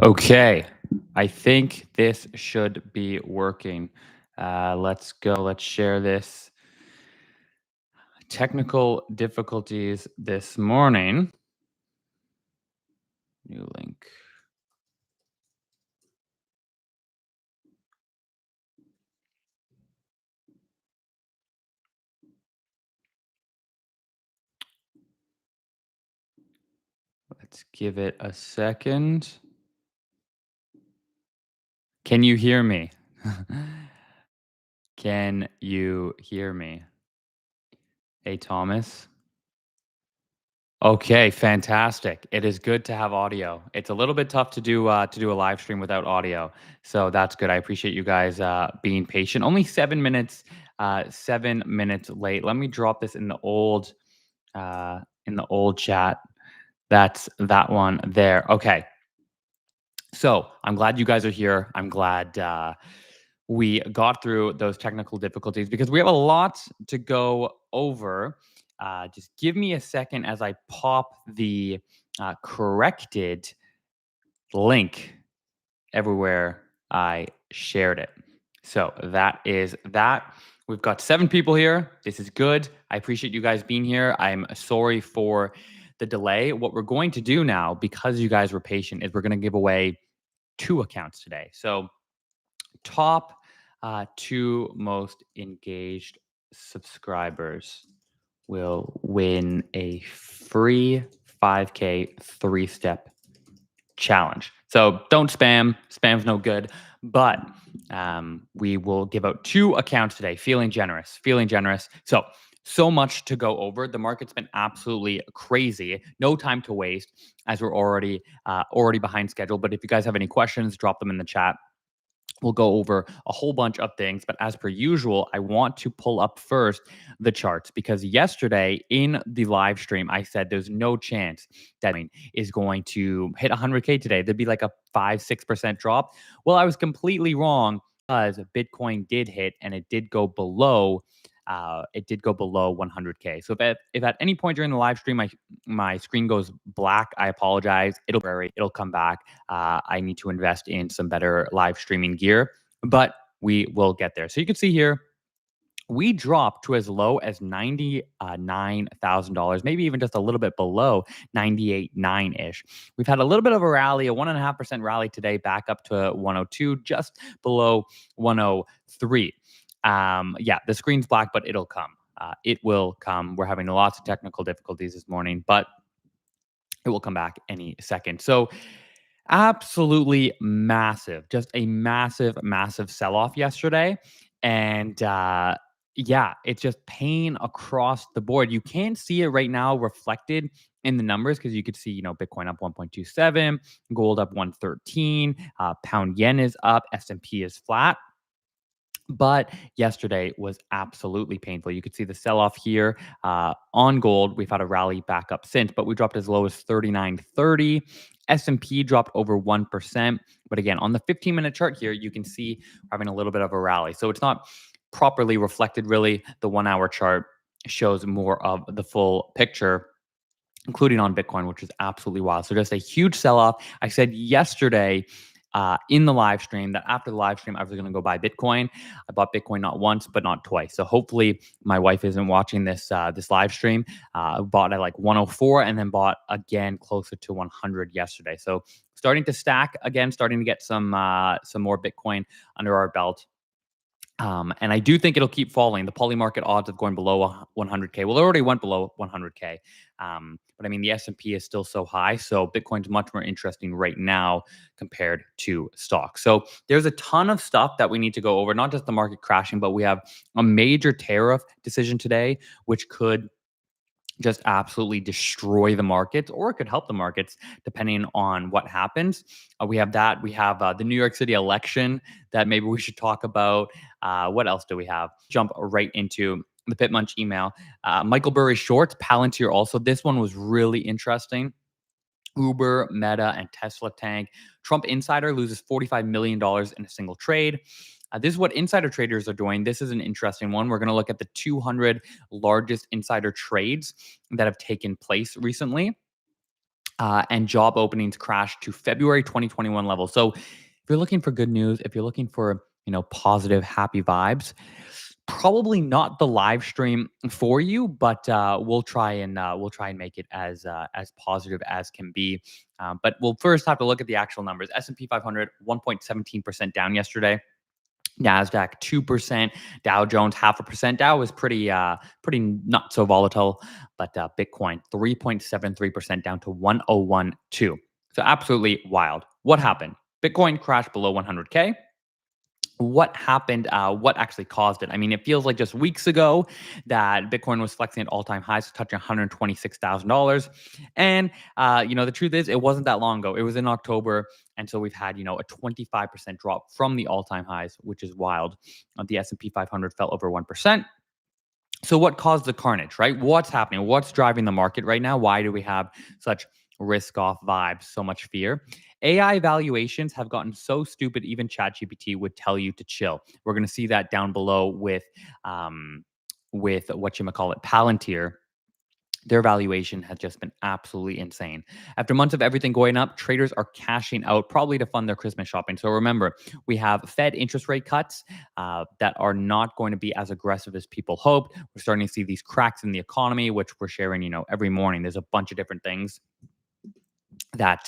Okay, I think this should be working. Let's go. Let's share this. Technical difficulties this morning. New link. Let's give it a second. Can you hear me? Can you hear me? Hey, Thomas. Okay, fantastic. It is good to have audio. It's a little bit tough to do a live stream without audio, so that's good. I appreciate you guys being patient. Only 7 minutes late. Let me drop this in the old chat. That's that one there. Okay, so I'm glad you guys are here. I'm glad we got through those technical difficulties because we have a lot to go over. Just give me a second as I pop the corrected link everywhere I shared it. So that is that. We've got 7 people here. This is good. I appreciate you guys being here. I'm sorry for the delay. What we're going to do now, because you guys were patient, is we're going to give away 2 accounts today. So top 2 most engaged subscribers will win a free 5K 3-step challenge. So don't spam. Spam's no good. But we will give out 2 accounts today. Feeling generous. Feeling generous. So much to go over. The market's been absolutely crazy. No time to waste as we're already behind schedule. But if you guys have any questions, drop them in the chat. We'll go over a whole bunch of things, but as per usual, I want to pull up first the charts because yesterday in the live stream, I said there's no chance that is going to hit 100K today. There'd be like a 5-6% drop. Well, I was completely wrong because Bitcoin did hit and it did go below 100K. So if at any point during the live stream my screen goes black, I apologize. It'll come back. I need to invest in some better live streaming gear, but we will get there. So you can see here, we dropped to as low as $99,000, maybe even just a little bit below 98.9 ish. We've had a little bit of a rally, a 1.5% rally today, back up to 102, just below 103. Yeah, the screen's black, but it'll come. It will come. We're having lots of technical difficulties this morning, but it will come back any second. So absolutely massive, just a massive sell-off yesterday. And yeah, it's just pain across the board. You can't see it right now reflected in the numbers because you could see, Bitcoin up 1.27, gold up 113, pound yen is up, S&P is flat. But yesterday was absolutely painful. You could see the sell-off here on gold. We've had a rally back up since, but we dropped as low as 39.30. S&P dropped over 1%. But again, on the 15-minute chart here, you can see we're having a little bit of a rally. So it's not properly reflected, really. The 1-hour chart shows more of the full picture, including on Bitcoin, which is absolutely wild. So just a huge sell-off. I said yesterday in the live stream that after the live stream, I was going to go buy Bitcoin. I bought Bitcoin not once, but not twice. So hopefully my wife isn't watching this live stream. I bought at like 104 and then bought again closer to 100 yesterday. So starting to stack again, starting to get some more Bitcoin under our belt. And I do think it'll keep falling. The poly market odds of going below 100K. Well, it already went below 100K. But I mean, the S&P is still so high. So Bitcoin's much more interesting right now compared to stocks. So there's a ton of stuff that we need to go over, not just the market crashing, but we have a major tariff decision today, which could just absolutely destroy the markets, or it could help the markets depending on what happens. We have that. We have the New York City election that maybe we should talk about. What else do we have? Jump right into the Pip Munch email. Michael Burry shorts, Palantir also. This one was really interesting. Uber, Meta, and Tesla tank. Trump insider loses $45 million in a single trade. This is what insider traders are doing. This is an interesting one. We're going to look at the 200 largest insider trades that have taken place recently. and job openings crashed to February 2021 levels. So if you're looking for good news, if you're looking for, positive, happy vibes, probably not the live stream for you, but we'll try and make it as positive as can be. But we'll first have to look at the actual numbers. S&P 500 1.17% down yesterday. Nasdaq 2%, Dow Jones 0.5%. Dow was pretty not so volatile, but Bitcoin 3.73% down to 1012. So absolutely wild. What happened? Bitcoin crashed below 100K. What happened? What actually caused it? I mean, it feels like just weeks ago that Bitcoin was flexing at all-time highs, touching $126,000. And the truth is, it wasn't that long ago. It was in October, and so we've had a 25% drop from the all-time highs, which is wild. The S&P 500 fell over 1%. So what caused the carnage, right? What's happening? What's driving the market right now? Why do we have such risk off vibes, so much fear? AI valuations have gotten so stupid, even ChatGPT would tell you to chill. We're going to see that down below with what you might call it, Palantir. Their valuation has just been absolutely insane. After months of everything going up, traders are cashing out probably to fund their Christmas shopping. So remember, we have Fed interest rate cuts that are not going to be as aggressive as people hoped. We're starting to see these cracks in the economy, which we're sharing, every morning. There's a bunch of different things that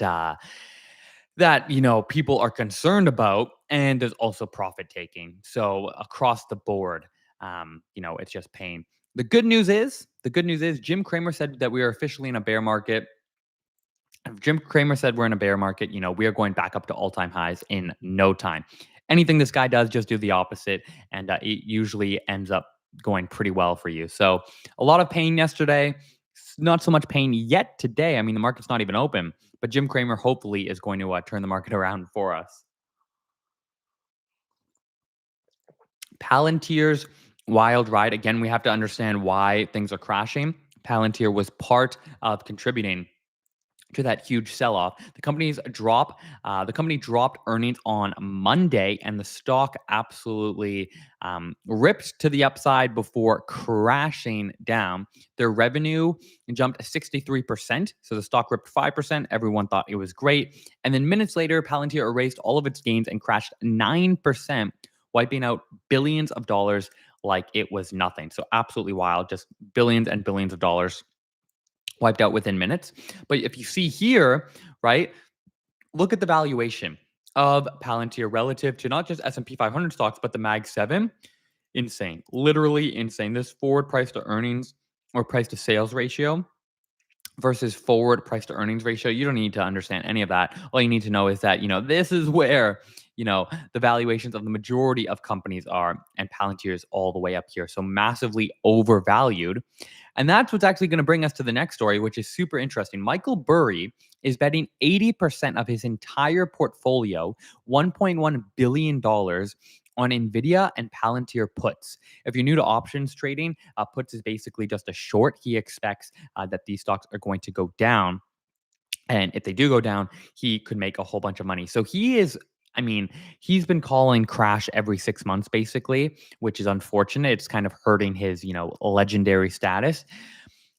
people are concerned about, and there's also profit taking. So across the board, it's just pain. The good news is Jim Cramer said that we are officially in a bear market. If Jim Cramer said we're in a bear market, we are going back up to all-time highs in no time. Anything this guy does, just do the opposite, and it usually ends up going pretty well for you. So a lot of pain yesterday, not so much pain yet today. I mean, the market's not even open, but Jim Cramer hopefully is going to turn the market around for us. Palantir's wild ride. Again, we have to understand why things are crashing. Palantir was part of contributing to that huge sell-off. The company dropped earnings on Monday, and the stock absolutely ripped to the upside before crashing down. Their revenue jumped 63%, so the stock ripped 5%. Everyone thought it was great, and then minutes later, Palantir erased all of its gains and crashed 9%, wiping out billions of dollars like it was nothing. So absolutely wild, just billions and billions of dollars wiped out within minutes. But if you see here, right, look at the valuation of Palantir relative to not just S&P 500 stocks, but the Mag 7. Insane, literally insane. This forward price to earnings or price to sales ratio versus forward price to earnings ratio. You don't need to understand any of that. All you need to know is that, this is where, the valuations of the majority of companies are, and Palantir is all the way up here. So massively overvalued. And that's what's actually going to bring us to the next story, which is super interesting. Michael Burry is betting 80% of his entire portfolio, $1.1 billion, on NVIDIA and Palantir puts. If you're new to options trading, puts is basically just a short. He expects that these stocks are going to go down. And if they do go down, he could make a whole bunch of money. So he's been calling crash every 6 months, basically, which is unfortunate. It's kind of hurting his, legendary status.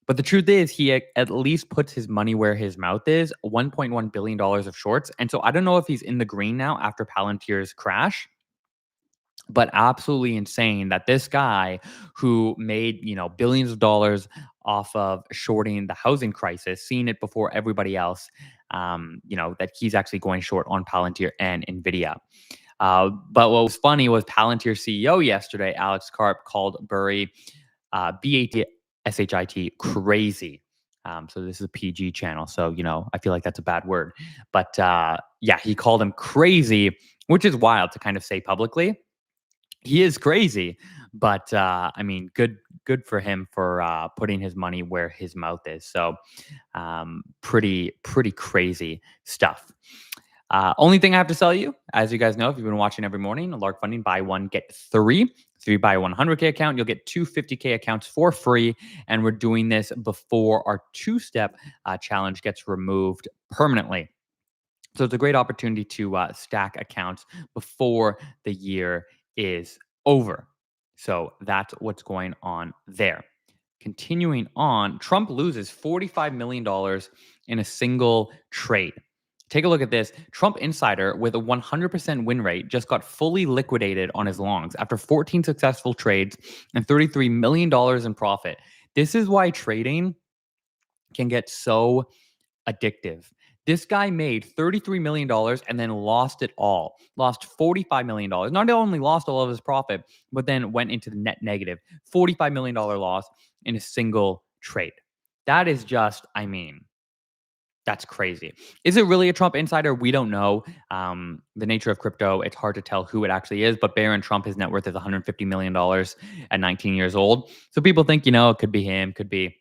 But the truth is, he at least puts his money where his mouth is, $1.1 billion of shorts. And so I don't know if he's in the green now after Palantir's crash, but absolutely insane that this guy who made, billions of dollars off of shorting the housing crisis, seeing it before everybody else, that he's actually going short on Palantir and NVIDIA. But what was funny was Palantir CEO yesterday, Alex Karp, called Burry BATSHIT crazy. So this is a PG channel. So, I feel like that's a bad word. But yeah, he called him crazy, which is wild to kind of say publicly. He is crazy, but good for him for putting his money where his mouth is. So, pretty crazy stuff. Only thing I have to tell you, as you guys know, if you've been watching every morning, Lark Funding, buy one, get three. So if you buy a 100K account, you'll get two 50K accounts for free. And we're doing this before our two-step challenge gets removed permanently. So it's a great opportunity to stack accounts before the year is over. So that's what's going on there. Continuing on, Trump loses $45 million in a single trade. Take a look at this. Trump insider with a 100% win rate just got fully liquidated on his longs after 14 successful trades and $33 million in profit. This is why trading can get so addictive. This guy made $33 million and then lost it all. Lost $45 million. Not only lost all of his profit, but then went into the net negative. $45 million loss in a single trade. That is just, I mean, that's crazy. Is it really a Trump insider? We don't know. The nature of crypto, it's hard to tell who it actually is. But Barron Trump, his net worth is $150 million at 19 years old. So people think, it could be him, could be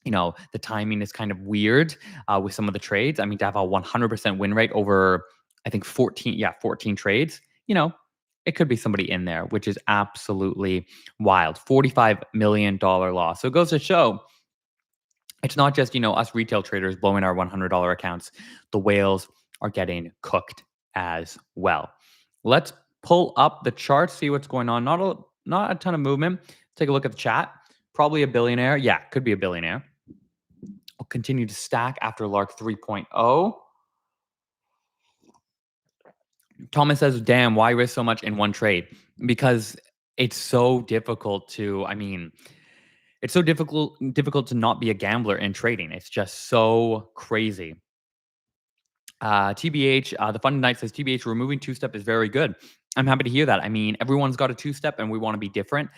the timing is kind of weird with some of the trades. I mean, to have a 100% win rate over, I think 14 trades, it could be somebody in there, which is absolutely wild. $45 million loss. So it goes to show it's not just, us retail traders blowing our $100 accounts. The whales are getting cooked as well. Let's pull up the charts, see what's going on. Not a ton of movement. Take a look at the chat. Probably a billionaire. Yeah, could be a billionaire. Will continue to stack after Lark 3.0. Thomas says, damn, why risk so much in one trade? Because it's so difficult to, it's so difficult to not be a gambler in trading. It's just so crazy. TBH, the Fun Night says, TBH, removing two-step is very good. I'm happy to hear that. I mean, everyone's got a two-step and we want to be different.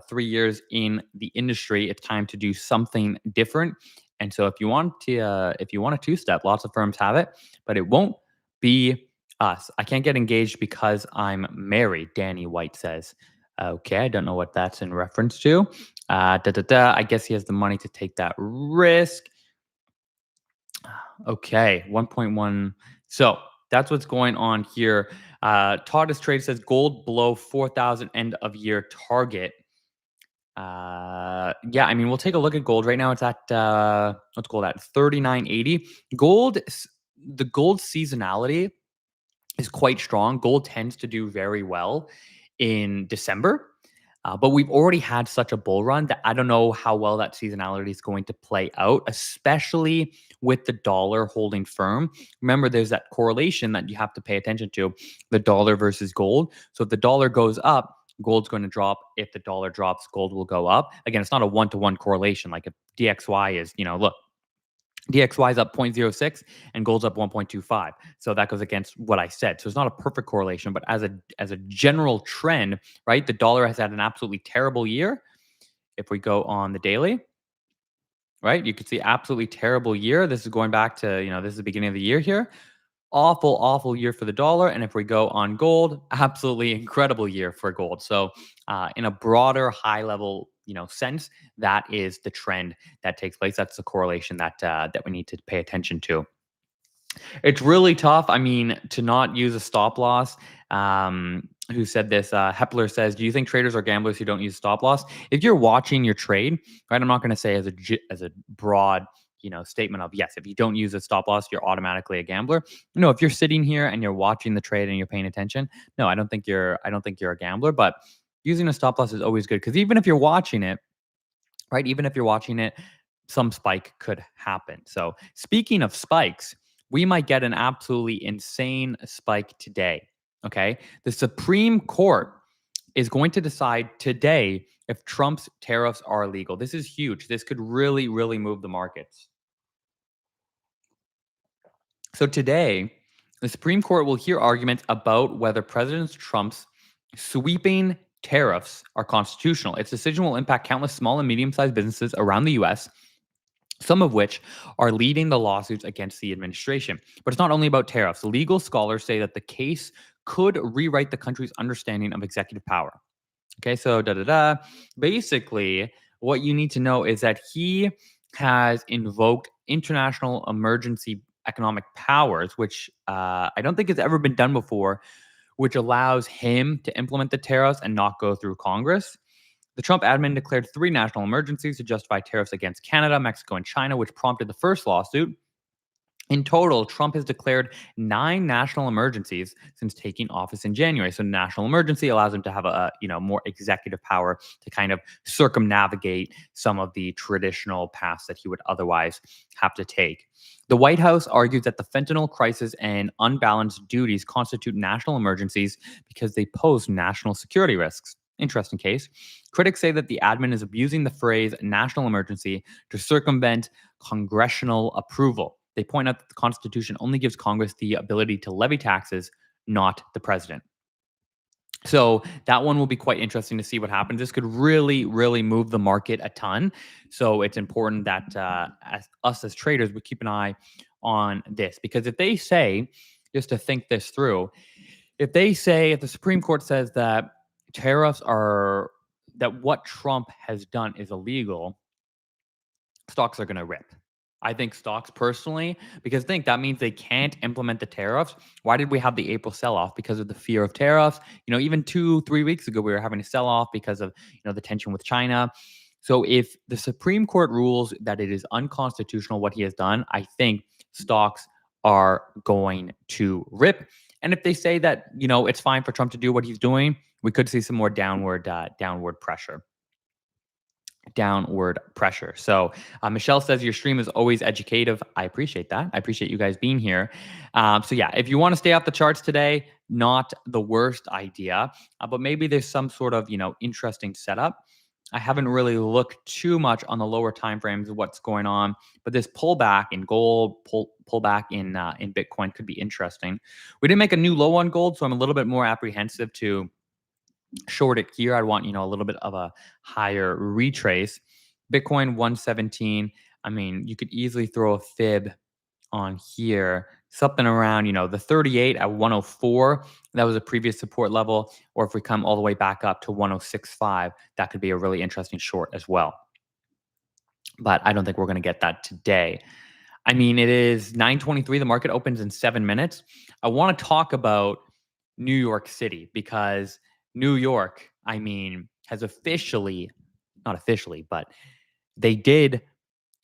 3 years in the industry, it's time to do something different. And so if you want a two-step, lots of firms have it, but it won't be us. I can't get engaged because I'm married, Danny White says. Okay, I don't know what that's in reference to. I guess he has the money to take that risk. Okay, 1.1. So that's what's going on here. Todd's Trade says gold below 4,000 end of year target. Yeah, I mean, we'll take a look at gold. Right now it's at, what's gold at? 39.80. The gold seasonality is quite strong. Gold tends to do very well in December. But we've already had such a bull run that I don't know how well that seasonality is going to play out, especially with the dollar holding firm. Remember, there's that correlation that you have to pay attention to, the dollar versus gold. So if the dollar goes up, gold's going to drop. If the dollar drops, gold will go up. Again, it's not a one-to-one correlation. Like if DXY is, look, DXY is up 0.06 and gold's up 1.25. So that goes against what I said. So it's not a perfect correlation, but as a general trend, right? The dollar has had an absolutely terrible year. If we go on the daily, right? You can see absolutely terrible year. This is going back to, this is the beginning of the year here. Awful year for the dollar. And if we go on gold, absolutely incredible year for gold. So in a broader, high level, sense, that is the trend that takes place. That's the correlation that we need to pay attention to. It's really tough. I mean, to not use a stop loss. Who said this? Hepler says, do you think traders are gamblers who don't use stop loss? If you're watching your trade, right? I'm not going to say as a broad statement of yes, if you don't use a stop loss, you're automatically a gambler. No, if you're sitting here and you're watching the trade and you're paying attention, no, I don't think you're a gambler. But using a stop loss is always good because even if you're watching it, right? Even if you're watching it, some spike could happen. So speaking of spikes, we might get an absolutely insane spike today. Okay, the Supreme Court is going to decide today if Trump's tariffs are illegal. This is huge. This could really, really move the markets. So today, the Supreme Court will hear arguments about whether President Trump's sweeping tariffs are constitutional. Its decision will impact countless small and medium-sized businesses around the U.S., some of which are leading the lawsuits against the administration. But it's not only about tariffs. Legal scholars say that the case could rewrite the country's understanding of executive power. Okay, so basically, what you need to know is that he has invoked international emergency economic powers, which I don't think has ever been done before, which allows him to implement the tariffs and not go through Congress. The Trump admin declared 3 national emergencies to justify tariffs against Canada, Mexico, and China, which prompted the first lawsuit. In total, Trump has declared 9 national emergencies since taking office in January. So, national emergency allows him to have more executive power to kind of circumnavigate some of the traditional paths that he would otherwise have to take. The White House argues that the fentanyl crisis and unbalanced duties constitute national emergencies because they pose national security risks. Interesting case. Critics say that the admin is abusing the phrase national emergency to circumvent congressional approval. They point out that the Constitution only gives Congress the ability to levy taxes, not the president. So that one will be quite interesting to see what happens. This could really, really move the market a ton. So it's important that as traders, we keep an eye on this, because if they say, just to think this through, if the Supreme Court says that tariffs are that what Trump has done is illegal, stocks are going to rip. I think stocks personally, because think that means they can't implement the tariffs. Why did we have the April sell off? Because of the fear of tariffs. Even 2, 3 weeks ago, we were having a sell off because of the tension with China. So if the Supreme Court rules that it is unconstitutional what he has done, I think stocks are going to rip. And if they say that it's fine for Trump to do what he's doing, we could see some more downward pressure. So Michelle says your stream is always educative. I appreciate that. I appreciate you guys being here. So yeah, if you want to stay off the charts today, not the worst idea, but maybe there's some sort of interesting setup. I haven't really looked too much on the lower time frames of what's going on, but this pullback in gold, pullback in Bitcoin could be interesting. We didn't make a new low on gold, so I'm a little bit more apprehensive to short it here. I'd want, a little bit of a higher retrace. Bitcoin 117. I mean, you could easily throw a fib on here, something around, the 38 at 104. That was a previous support level. Or if we come all the way back up to 106.5, that could be a really interesting short as well. But I don't think we're going to get that today. I mean, it is 9:23. The market opens in 7 minutes. I want to talk about New York City, because New York, I mean, has not officially, but they did,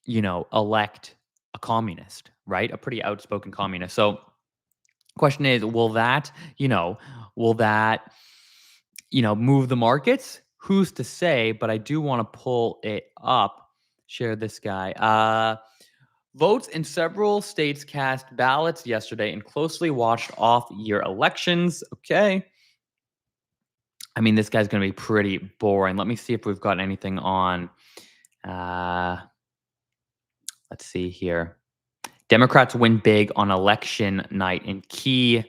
elect a communist, right? A pretty outspoken communist. So question is, will that, move the markets? Who's to say? But I do want to pull it up, share this guy. Votes in several states cast ballots yesterday in closely watched off-year elections. Okay. I mean, this guy's going to be pretty boring. Let me see if we've got anything on. Let's see here. Democrats win big on election night in key.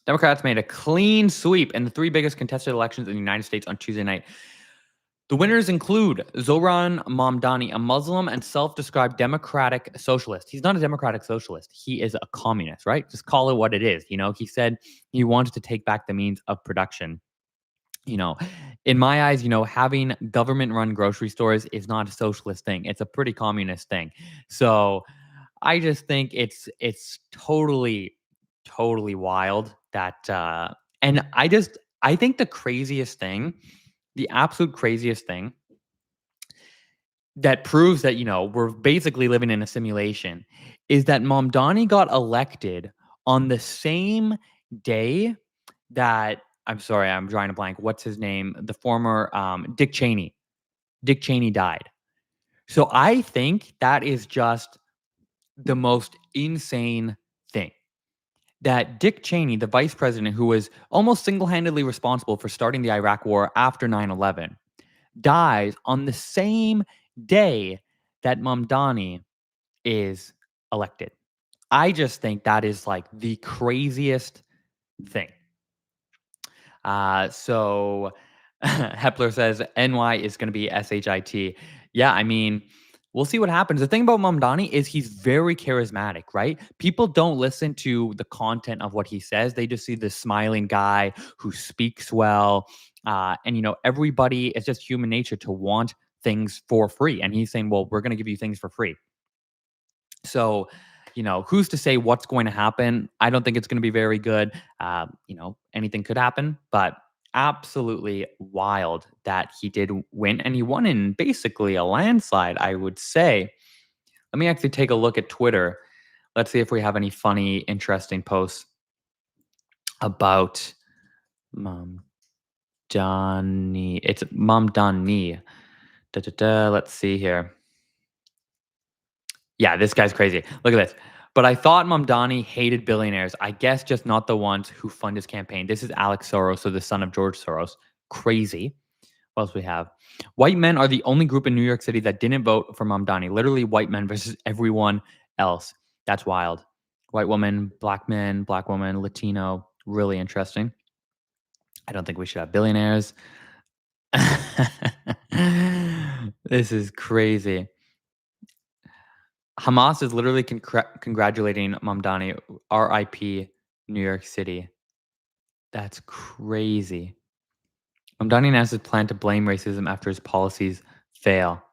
Democrats made a clean sweep in the 3 biggest contested elections in the United States on Tuesday night. The winners include Zohran Mamdani, a Muslim and self-described democratic socialist. He's not a democratic socialist. He is a communist, right? Just call it what it is. He said he wanted to take back the means of production. In my eyes, having government-run grocery stores is not a socialist thing. It's a pretty communist thing. So I just think it's totally, totally wild that, and I think the absolute craziest thing that proves that, we're basically living in a simulation is that Mamdani got elected on the same day that, I'm sorry, I'm drawing a blank. What's his name? The former Dick Cheney. Dick Cheney died. So I think that is just the most insane thing. That Dick Cheney, the vice president who was almost single-handedly responsible for starting the Iraq war after 9/11, dies on the same day that Mamdani is elected. I just think that is like the craziest thing. So Hepler says NY is going to be SHIT. Yeah, I mean, we'll see what happens. The thing about Mamdani is he's very charismatic, right? People don't listen to the content of what he says. They just see this smiling guy who speaks well. And, everybody, it's just human nature to want things for free. And he's saying, well, we're going to give you things for free. So, who's to say what's going to happen? I don't think it's going to be very good. Anything could happen, but absolutely wild that he did win, and he won in basically a landslide, I would say. Let me actually take a look at Twitter. Let's see if we have any funny, interesting posts about Mom Donnie. It's Mom Donnie. Da, da, da. Let's see here. Yeah, this guy's crazy. Look at this. But I thought Mamdani hated billionaires. I guess just not the ones who fund his campaign. This is Alex Soros, so the son of George Soros. Crazy. What else we have? White men are the only group in New York City that didn't vote for Mamdani. Literally white men versus everyone else. That's wild. White woman, black men, black woman, Latino. Really interesting. I don't think we should have billionaires. This is crazy. Hamas is literally congratulating Mamdani, RIP, New York City. That's crazy. Mamdani announced his plan to blame racism after his policies fail.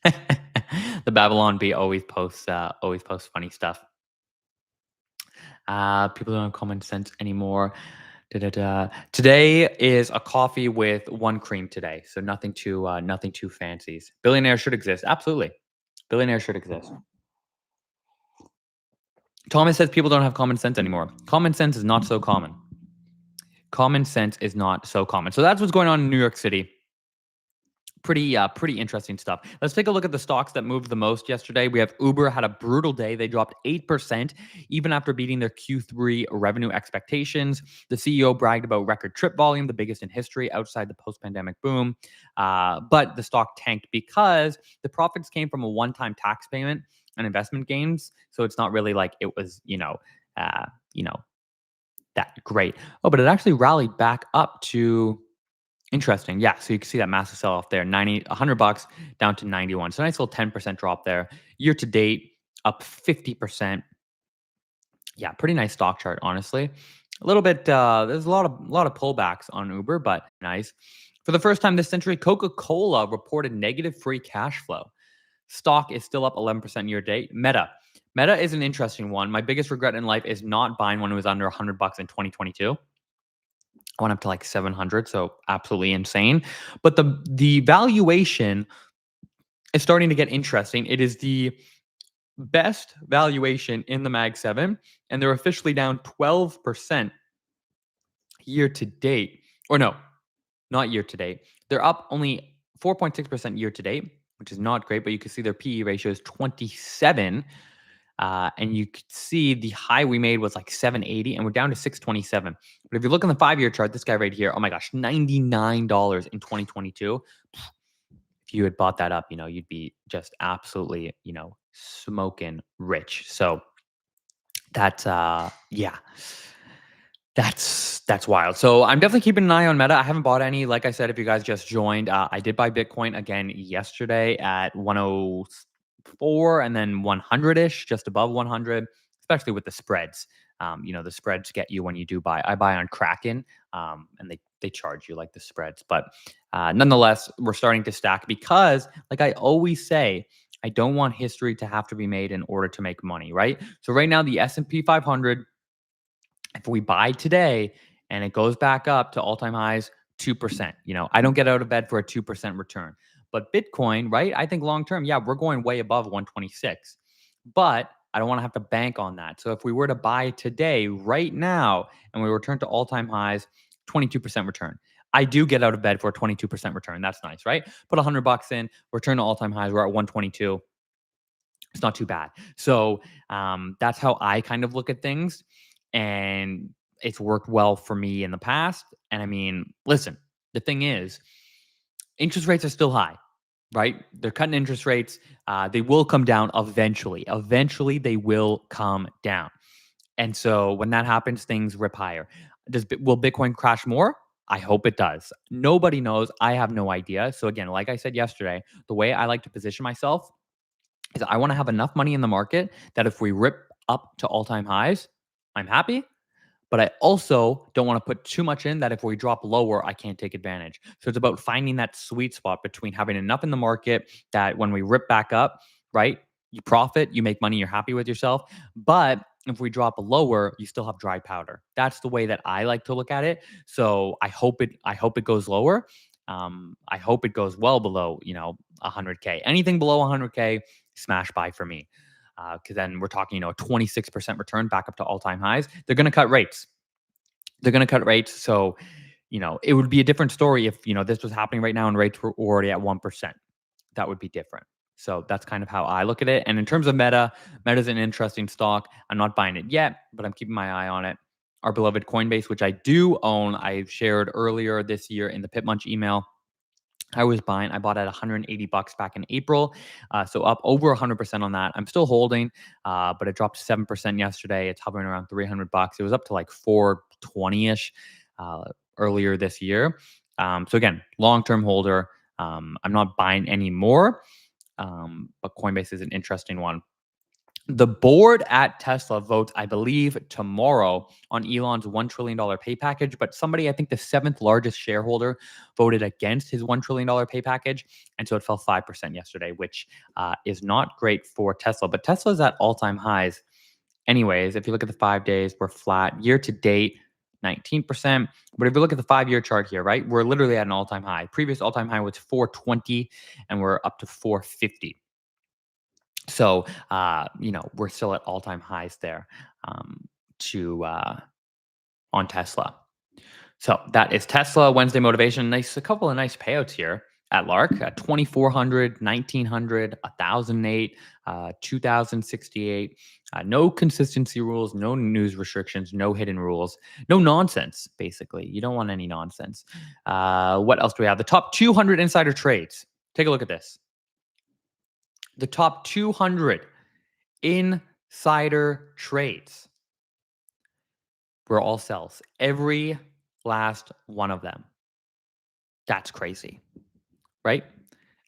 The Babylon Bee always posts funny stuff. People don't have common sense anymore. Da, da, da. Today is a coffee with one cream today, so nothing too fancies. Billionaires should exist. Absolutely, billionaires should exist. Thomas says people don't have common sense anymore. Common sense is not so common. Common sense is not so common. So that's what's going on in New York City. Pretty interesting stuff. Let's take a look at the stocks that moved the most yesterday. We have Uber had a brutal day. They dropped 8%, even after beating their Q3 revenue expectations. The CEO bragged about record trip volume, the biggest in history outside the post-pandemic boom. But the stock tanked because the profits came from a one-time tax payment and investment gains. So it's not really like it was, uh, you know, that great. Oh, but it actually rallied back up to interesting. Yeah, so you can see that massive sell off there, $100 down to 91. So nice little 10% drop there. Year to date up 50%. Yeah, pretty nice stock chart, honestly. A little bit there's a lot of pullbacks on Uber, but nice. For the first time this century, Coca-Cola reported negative free cash flow. Stock is still up 11% year to date. Meta is an interesting one. My biggest regret in life is not buying when it was under $100 in 2022. I went up to like 700, so absolutely insane. But the valuation is starting to get interesting. It is the best valuation in the Mag 7, and they're officially down 12% year to date. Or no, not year to date. They're up only 4.6% year to date, which is not great, but you can see their PE ratio is 27. And you could see the high we made was like 780, and we're down to 627. But if you look on the 5-year chart, this guy right here, oh my gosh, $99 in 2022. If you had bought that up, you'd be just absolutely, smoking rich. So that's yeah. That's wild. So I'm definitely keeping an eye on Meta. I haven't bought any. Like I said, if you guys just joined, I did buy Bitcoin again yesterday at 104 and then 100-ish, just above 100, especially with the spreads. The spreads get you when you do buy. I buy on Kraken, and they charge you like the spreads. But nonetheless, we're starting to stack because, like I always say, I don't want history to have to be made in order to make money, right? So right now, the S&P 500, if we buy today and it goes back up to all-time highs, 2%, I don't get out of bed for a 2% return. But Bitcoin, right? I think long term, yeah, we're going way above 126. But I don't want to have to bank on that. So if we were to buy today, right now, and we return to all-time highs, 22% return. I do get out of bed for a 22% return. That's nice, right? Put $100 in, return to all-time highs. We're at 122. It's not too bad. So that's how I kind of look at things. And it's worked well for me in the past. And I mean, listen, the thing is, interest rates are still high, right? They're cutting interest rates. They will come down eventually. Eventually, they will come down. And so when that happens, things rip higher. Will Bitcoin crash more? I hope it does. Nobody knows. I have no idea. So again, like I said yesterday, the way I like to position myself is I want to have enough money in the market that if we rip up to all-time highs, I'm happy. But I also don't want to put too much in that if we drop lower, I can't take advantage. So it's about finding that sweet spot between having enough in the market that when we rip back up, right, you profit, you make money, you're happy with yourself. But if we drop lower, you still have dry powder. That's the way that I like to look at it. So I hope it goes lower. I hope it goes well below, 100K. Anything below 100K, smash buy for me. because then we're talking, a 26% return back up to all-time highs. They're going to cut rates. They're going to cut rates. So, it would be a different story if, this was happening right now and rates were already at 1%. That would be different. So that's kind of how I look at it. And in terms of Meta's an interesting stock. I'm not buying it yet, but I'm keeping my eye on it. Our beloved Coinbase, which I do own, I've shared earlier this year in the Pip Munch email. I bought at $180 back in April. So up over 100% on that. I'm still holding, but it dropped 7% yesterday. It's hovering around $300. It was up to like 420-ish earlier this year. So again, long-term holder. I'm not buying any more, but Coinbase is an interesting one. The board at Tesla votes, I believe, tomorrow on Elon's $1 trillion pay package. But somebody, I think the seventh largest shareholder, voted against his $1 trillion pay package. And so it fell 5% yesterday, which is not great for Tesla. But Tesla's at all-time highs. Anyways, if you look at the 5 days, we're flat. Year to date, 19%. But if you look at the 5-year chart here, right, we're literally at an all-time high. Previous all-time high was 420, and we're up to 450. So, we're still at all-time highs there on Tesla. So that is Tesla Wednesday motivation. A couple of nice payouts here at Lark at 2,400, 1,900, 1,008, 2,068. No consistency rules, no news restrictions, no hidden rules, no nonsense. Basically, you don't want any nonsense. What else do we have? The top 200 insider trades. Take a look at this. The top 200 insider trades were all sells. Every last one of them. That's crazy, right?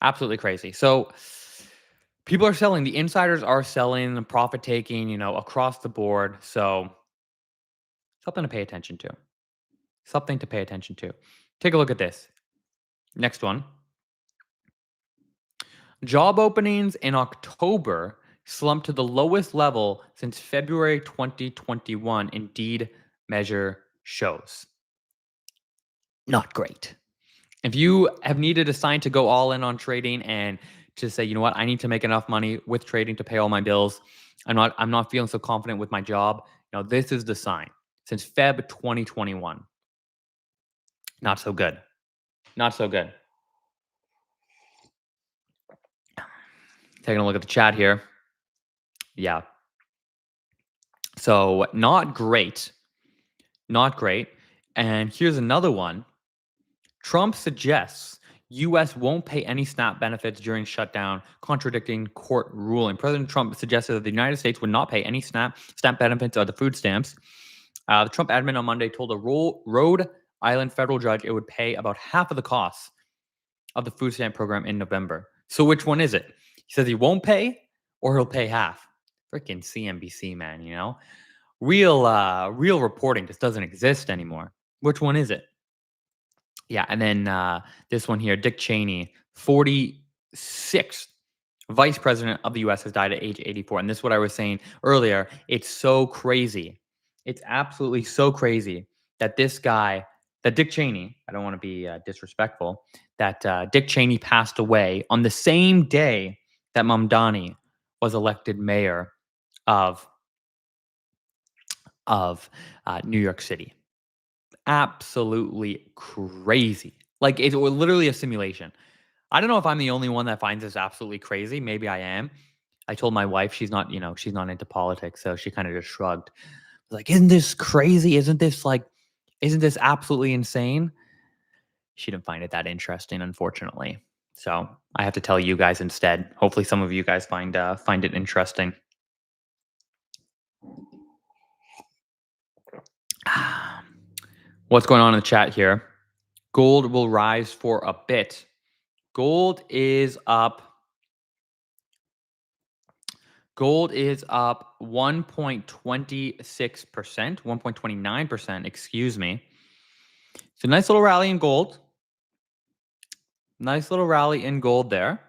Absolutely crazy. So people are selling. The insiders are selling, profit taking, across the board. So something to pay attention to. Something to pay attention to. Take a look at this. Next one. Job openings in October slumped to the lowest level since February 2021, Indeed measure shows. Not great. If you have needed a sign to go all in on trading and to say, you know what, I need to make enough money with trading to pay all my bills, I'm not feeling so confident with my job, this is the sign. Since Feb 2021. Not so good. Not so good. Taking a look at the chat here. Yeah. So not great. Not great. And here's another one. Trump suggests U.S. won't pay any SNAP benefits during shutdown, contradicting court ruling. President Trump suggested that the United States would not pay any SNAP benefits or the food stamps. The Trump admin on Monday told a Rhode Island federal judge it would pay about half of the costs of the food stamp program in November. So which one is it? He says he won't pay or he'll pay half. Freaking CNBC, man, Real reporting just doesn't exist anymore. Which one is it? Yeah, and then this one here, Dick Cheney, 46th vice president of the U.S., has died at age 84. And this is what I was saying earlier. It's so crazy. It's absolutely so crazy that this guy, that Dick Cheney, I don't want to be disrespectful, that Dick Cheney passed away on the same day that Mamdani was elected mayor of New York City. Absolutely crazy. Like, it's literally a simulation. I don't know if I'm the only one that finds this absolutely crazy. Maybe I am. I told my wife she's not into politics, so she kind of just shrugged. Like, isn't this crazy? Isn't this absolutely insane? She didn't find it that interesting, unfortunately. So I have to tell you guys instead. Hopefully some of you guys find it interesting. What's going on in the chat here? Gold will rise for a bit. Gold is up 1.26%, 1.29%, excuse me. So nice little rally in gold. Nice little rally in gold there.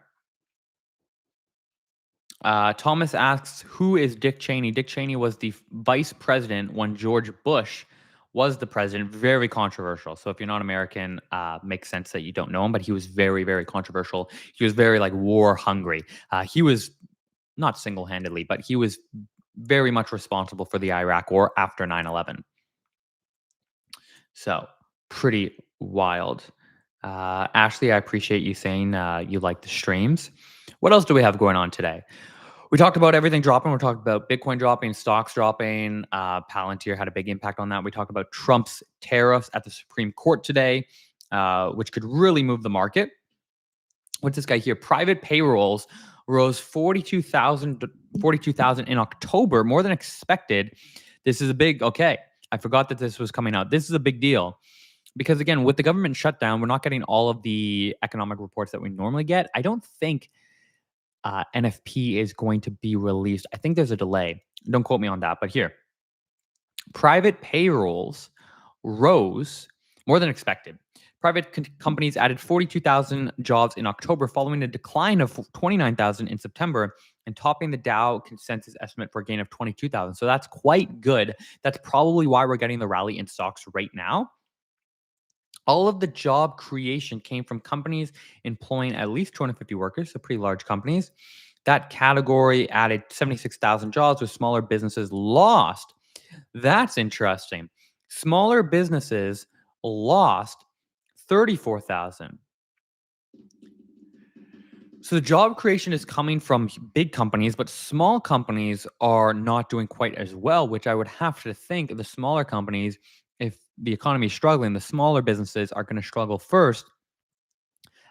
Thomas asks, who is Dick Cheney? Dick Cheney was the vice president when George Bush was the president. Very controversial. So if you're not American, makes sense that you don't know him, but he was very, very controversial. He was very war hungry. He was not single-handedly, but he was very much responsible for the Iraq war after 9/11. So pretty wild. Ashley, I appreciate you saying you like the streams. What else do we have going on today? We talked about everything dropping. We talked about Bitcoin dropping, stocks dropping. Palantir had a big impact on that. We talked about Trump's tariffs at the Supreme Court today, which could really move the market. What's this guy here? Private payrolls rose 42,000 in October, more than expected. This is a big, okay, I forgot that this was coming out. This is a big deal because, again, with the government shutdown, we're not getting all of the economic reports that we normally get. I don't think NFP is going to be released. I think there's a delay. Don't quote me on that, but here, private payrolls rose more than expected. Private companies added 42,000 jobs in October, following a decline of 29,000 in September, and topping the Dow consensus estimate for a gain of 22,000. So that's quite good. That's probably why we're getting the rally in stocks right now. All of the job creation came from companies employing at least 250 workers, so pretty large companies. That category added 76,000 jobs, with smaller businesses lost. That's interesting. Smaller businesses lost 34,000. So the job creation is coming from big companies, but small companies are not doing quite as well, which I would have to think the smaller companies, if the economy is struggling, the smaller businesses are going to struggle first,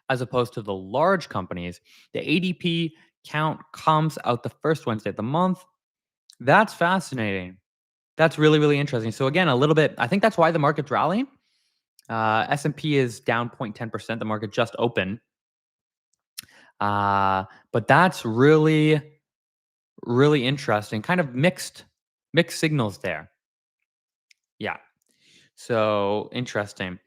as opposed to the large companies. The ADP count comes out the first Wednesday of the month. That's fascinating. That's really, really interesting. So again, a little bit, I think that's why the market's rallying. S&P is down 0.10%. The market just opened. But that's really, really interesting. Kind of mixed signals there. Yeah. So interesting.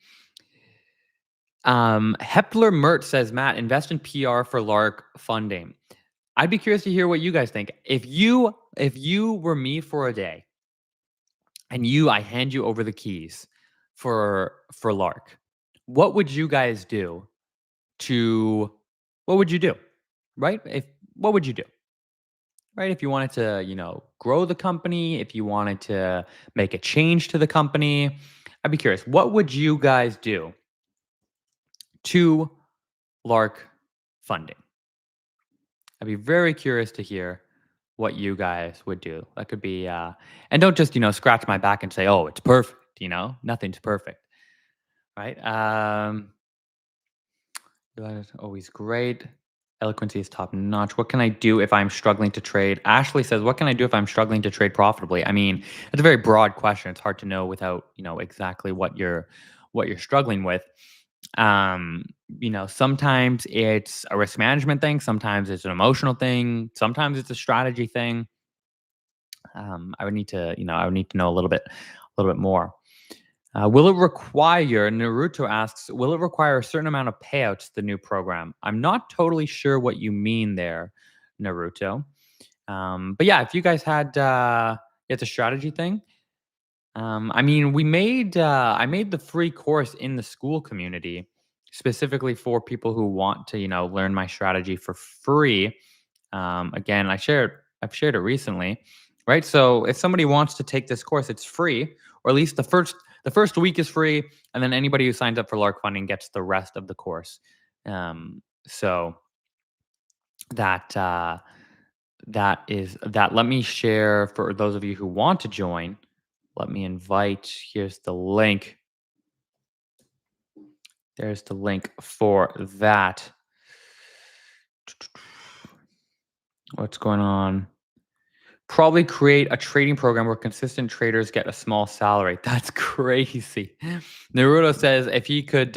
Hepler Mert says, Matt, invest in PR for Lark funding. I'd be curious to hear what you guys think. If you were me for a day, and I hand you over the keys for Lark, what would you guys do what would you do? Right? What would you do? Right? If you wanted to, grow the company, if you wanted to make a change to the company, I'd be curious. What would you guys do to Lark funding? I'd be very curious to hear what you guys would do. That could be, and don't just, scratch my back and say, oh, it's perfect. Nothing's perfect. Right? That is always great. Eloquency is top notch. What can I do if I'm struggling to trade? Ashley says, what can I do if I'm struggling to trade profitably? I mean, it's a very broad question. It's hard to know without, exactly what you're struggling with. Sometimes it's a risk management thing, sometimes it's an emotional thing, sometimes it's a strategy thing. I would need to know a little bit more. Will it require, Naruto asks, will it require a certain amount of payouts, the new program? I'm not totally sure what you mean there, Naruto. But yeah, if you guys had, it's a strategy thing. I mean, I made the free course in the school community specifically for people who want to, learn my strategy for free. Again, I've shared it recently, right? So if somebody wants to take this course, it's free, or at least the first week is free, and then anybody who signs up for Lark Funding gets the rest of the course. So that is that. Let me share for those of you who want to join. Let me invite. Here's the link. There's the link for that. What's going on? Probably create a trading program where consistent traders get a small salary. That's crazy. Naruto says if he could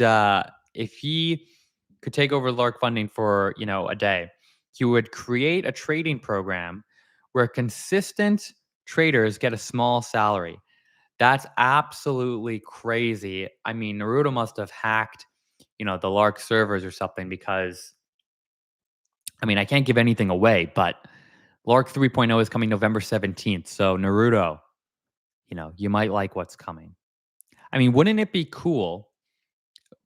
take over Lark Funding for a day, he would create a trading program where consistent traders get a small salary. That's absolutely crazy. I mean, Naruto must have hacked, the Lark servers or something, because I mean, I can't give anything away, but Lark 3.0 is coming November 17th. So Naruto, you might like what's coming. I mean, wouldn't it be cool?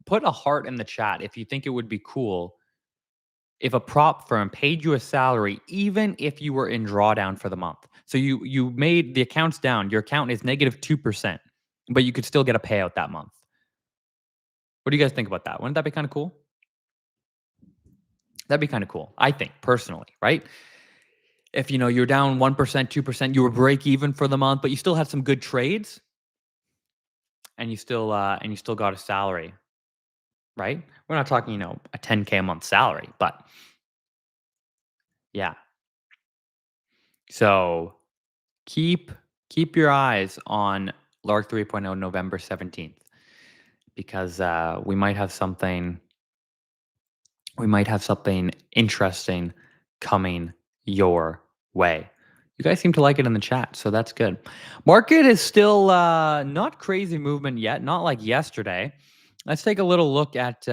Put a heart in the chat if you think it would be cool if a prop firm paid you a salary, even if you were in drawdown for the month. So you made the accounts down. Your account is negative 2%, but you could still get a payout that month. What do you guys think about that? Wouldn't that be kind of cool? That'd be kind of cool, I think, personally, right? If you're down 1%, 2%, you were break even for the month, but you still had some good trades and you still got a salary, right? We're not talking, a 10K a month salary, but yeah. So keep keep your eyes on Lark 3.0 November 17th because we might have something interesting coming your way. You guys seem to like it in the chat, so that's good. Market is still not crazy movement yet, not like yesterday. Let's take a little look at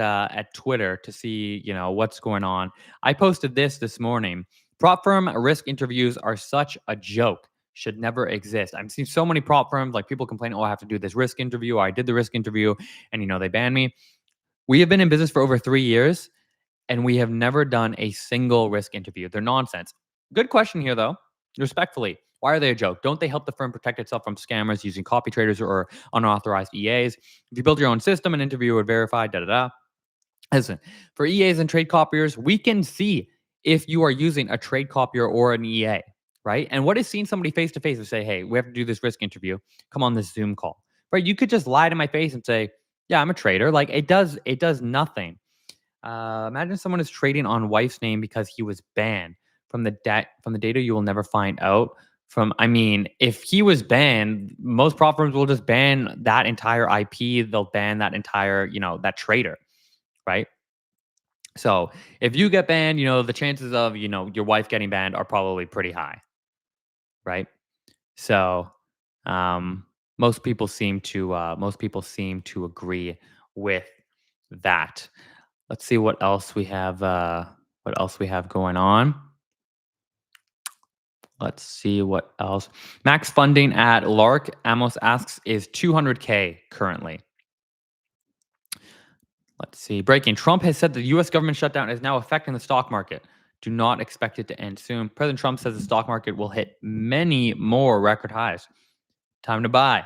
Twitter to see what's going on. I posted this morning. Prop firm risk interviews are such a joke. Should never exist. I'm seeing so many prop firms like people complaining, "Oh, I have to do this risk interview." I did the risk interview, and they banned me. We have been in business for over 3 years and we have never done a single risk interview. They're nonsense. Good question here, though. Respectfully, why are they a joke? Don't they help the firm protect itself from scammers using copy traders or unauthorized EAs? If you build your own system, an interviewer would verify, da da da. Listen, for EAs and trade copiers, we can see if you are using a trade copier or an EA, right? And what is seeing somebody face to face and say, "Hey, we have to do this risk interview. Come on this Zoom call," right? You could just lie to my face and say, "Yeah, I'm a trader." Like it does nothing. Imagine someone is trading on wife's name because he was banned from the data. You will never find out. If he was banned, most prop firms will just ban that entire IP. They'll ban that entire, that trader, right? So if you get banned, the chances of your wife getting banned are probably pretty high, right? So um, most people seem to agree with that. Let's see what else we have. What else we have going on? Let's see what else. Max funding at Lark, Amos asks, is 200K currently. Let's see. Breaking. Trump has said the U.S. government shutdown is now affecting the stock market. Do not expect it to end soon. President Trump says the stock market will hit many more record highs. Time to buy.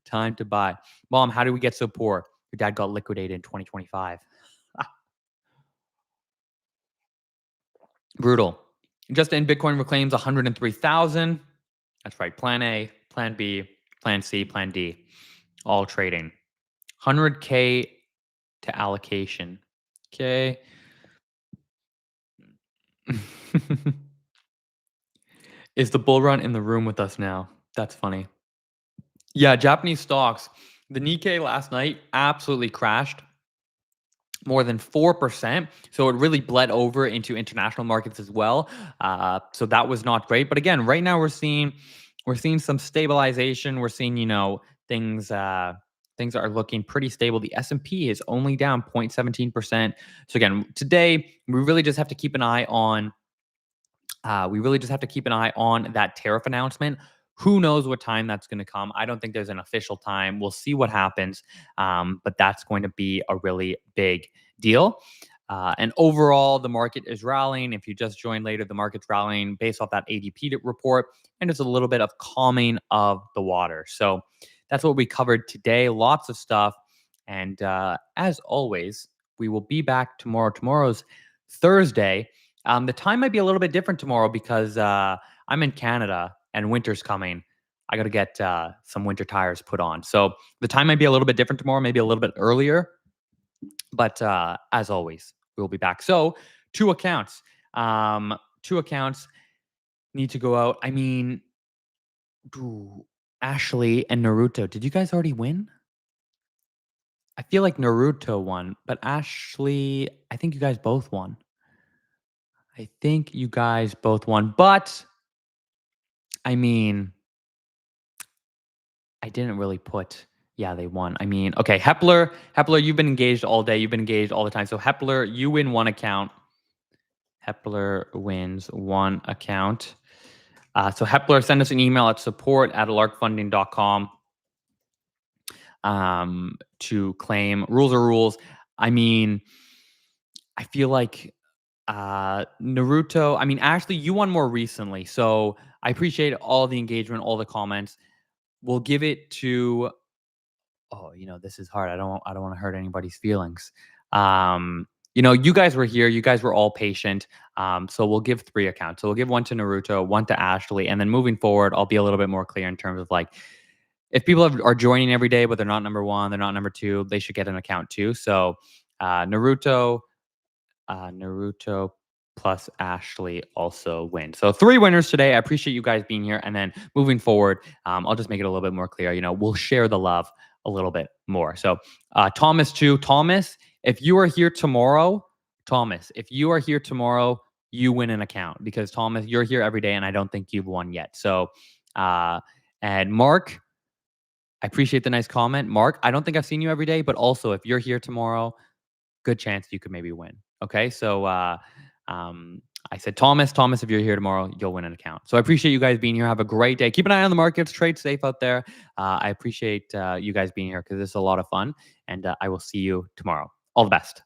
Time to buy. Mom, how did we get so poor? Your dad got liquidated in 2025. Brutal. Just in, Bitcoin reclaims 103,000. That's right. Plan A, Plan B, Plan C, Plan D. All trading. 100K to allocation. Okay. Is the bull run in the room with us now? That's funny. Yeah, Japanese stocks. The Nikkei last night absolutely crashed more than 4%. So it really bled over into international markets as well. So that was not great. But again, right now we're seeing some stabilization. We're seeing, things are looking pretty stable. The S&P is only down 0.17%. So again, today we really just have to keep an eye on that tariff announcement. Who knows what time that's going to come? I don't think there's an official time. We'll see what happens. But that's going to be a really big deal. And overall, the market is rallying. If you just joined later, the market's rallying based off that ADP report. And it's a little bit of calming of the water. So that's what we covered today. Lots of stuff. And as always, we will be back tomorrow. Tomorrow's Thursday. The time might be a little bit different tomorrow because I'm in Canada and winter's coming. I got to get some winter tires put on. So the time might be a little bit different tomorrow, maybe a little bit earlier. But as always, we'll be back. So 2 accounts. 2 accounts need to go out. Ashley and Naruto. Did you guys already win? I feel like Naruto won, but Ashley, I think you guys both won. But I didn't really put, yeah, they won. Okay, Hepler, you've been engaged all day. You've been engaged all the time. So Hepler, you win 1 account. Hepler wins 1 account. So Hepler, send us an email at support@larkfunding.com to claim. Rules are rules. I feel like Naruto. I mean, Ashley, you won more recently, so I appreciate all the engagement, all the comments. We'll give it to. Oh, this is hard. I don't want to hurt anybody's feelings. You guys were here. You guys were all patient. So we'll give 3 accounts. So we'll give one to Naruto, one to Ashley, and then moving forward, I'll be a little bit more clear in terms of like if people are joining every day, but they're not number 1, they're not number 2, they should get an account too. So Naruto plus Ashley also win. So 3 winners today. I appreciate you guys being here. And then moving forward, I'll just make it a little bit more clear. We'll share the love a little bit more. So Thomas too. Thomas, if you are here tomorrow, you win an account because Thomas, you're here every day, and I don't think you've won yet. So and Mark, I appreciate the nice comment. Mark, I don't think I've seen you every day, but also if you're here tomorrow, good chance you could maybe win. Okay, so I said Thomas. Thomas, if you're here tomorrow, you'll win an account. So I appreciate you guys being here. Have a great day. Keep an eye on the markets. Trade safe out there. I appreciate you guys being here because this is a lot of fun. And I will see you tomorrow. All the best.